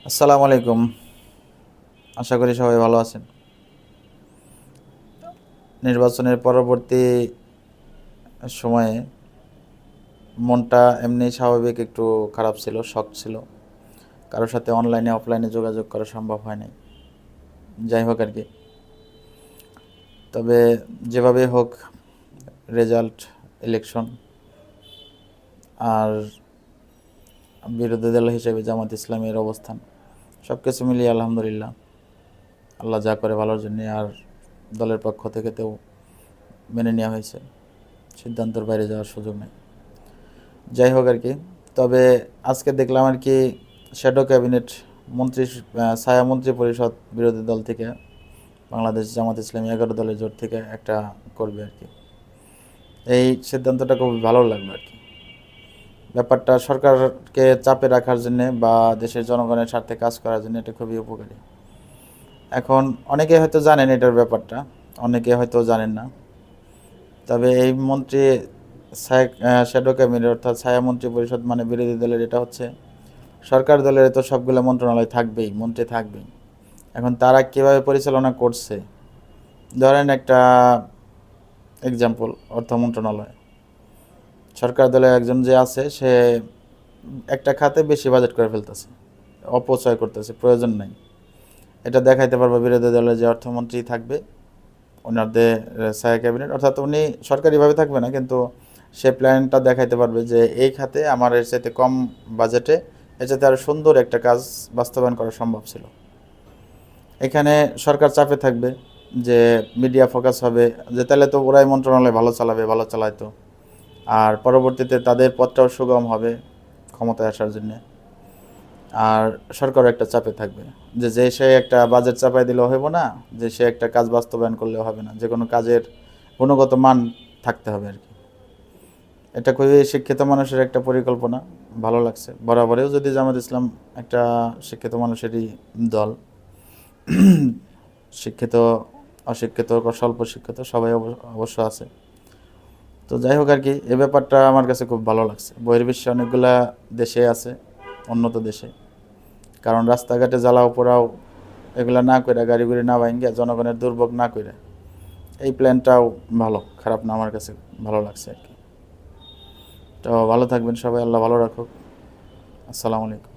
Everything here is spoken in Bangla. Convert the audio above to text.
আসসালামু আলাইকুম। আশা করি সবাই ভালো আছেন। নির্বাচনের পরবর্তী সময়ে মনটা এমনি স্বাভাবিক একটু খারাপ ছিল, শক ছিল। কারোর সাথে অনলাইনে অফলাইনে যোগাযোগ করা সম্ভব হয় নাই। যাই হোক আর কি। তবে যেভাবে হোক রেজাল্ট, ইলেকশন আর বিরোধী দল হিসেবে জামাত ইসলামের অবস্থান সব কিছু মিলিয়ে আলহামদুলিল্লাহ আল্লাহ যা করে ভালোর জন্যে। আর দলের পক্ষ থেকে তো মেনে নেওয়া হয়েছে, সিদ্ধান্তের বাইরে যাওয়ার সুযোগ নেই। যাই হোক আর কি। তবে আজকে দেখলাম আর কি শ্যাডো ক্যাবিনেট মন্ত্রী, ছায়া মন্ত্রী পরিষদ বিরোধী দল থেকে বাংলাদেশ জামাত ইসলামী 11 দলের জোট থেকে একটা করবে আর কি। এই সিদ্ধান্তটা খুব ভালো লাগলো আর কি। ব্যাপারটা সরকারকে চাপে রাখার জন্যে বা দেশের জনগণের স্বার্থে কাজ করার জন্য এটা খুবই উপকারী। এখন অনেকে হয়তো জানেন এটার ব্যাপারটা, অনেকে হয়তো জানেন না। তবে এই মন্ত্রী শ্যাডো ক্যাবিনেট অর্থাৎ ছায়া মন্ত্রী পরিষদ মানে বিরোধী দলের, এটা হচ্ছে সরকার দলের তো সবগুলো মন্ত্রণালয় থাকবেই, মন্ত্রী থাকবেই। এখন তারা কীভাবে পরিচালনা করছে, ধরেন একটা এক্সাম্পল, অর্থ মন্ত্রণালয়, সরকার দলের একজন যে আছে সে একটা খাতে বেশি বাজেট করে ফেলতেছে, অপচয় করতেছে, প্রয়োজন নাই। এটা দেখাইতে পারবে বিরোধী দলের যে অর্থমন্ত্রী থাকবে ওনাদের ছায়া ক্যাবিনেট, অর্থাৎ উনি সরকারিভাবে থাকবে না, কিন্তু সে প্ল্যানটা দেখাইতে পারবে যে এই খাতে আমার এর চাইতে কম বাজেটে এর চাইতে আরও সুন্দর একটা কাজ বাস্তবায়ন করা সম্ভব ছিল। এখানে সরকার চাপে থাকবে, যে মিডিয়া ফোকাস হবে যে তাহলে তো ওরাই মন্ত্রণালয় ভালো চালাবে, ভালো চালাইতো, আর পরবর্তীতে তাদের পথটাও সুগম হবে ক্ষমতায় আসার জন্যে। আর সরকারও একটা চাপে থাকবে যে সে একটা বাজেট চাপাই দিলেও হবে না, যে সে একটা কাজ বাস্তবায়ন করলেও হবে না, যে কোনো কাজের গুণগত মান থাকতে হবে আর কি। এটা খুবই শিক্ষিত মানুষের একটা পরিকল্পনা, ভালো লাগছে। বরাবরেও যদি জামাত ইসলাম একটা শিক্ষিত মানুষেরই দল, শিক্ষিত অশিক্ষিত স্বল্প শিক্ষিত সবাই অবশ্য আছে। তো যাই হোক আর কি, এ ব্যাপারটা আমার কাছে খুব ভালো লাগছে। বহির্বিশ্বে অনেকগুলা দেশে আছে, উন্নত দেশে, কারণ রাস্তাঘাটে জ্বালাও পোড়াও এগুলা না করে, গাড়ি গুড়ি না ভাঙ্গিয়া, জনগণের দুর্ভোগ না করে, এই প্ল্যানটাও ভালো, খারাপ না, আমার কাছে ভালো লাগছে আর কি। তো ভালো থাকবেন সবাই, আল্লাহ ভালো রাখুক। আসসালামু আলাইকুম।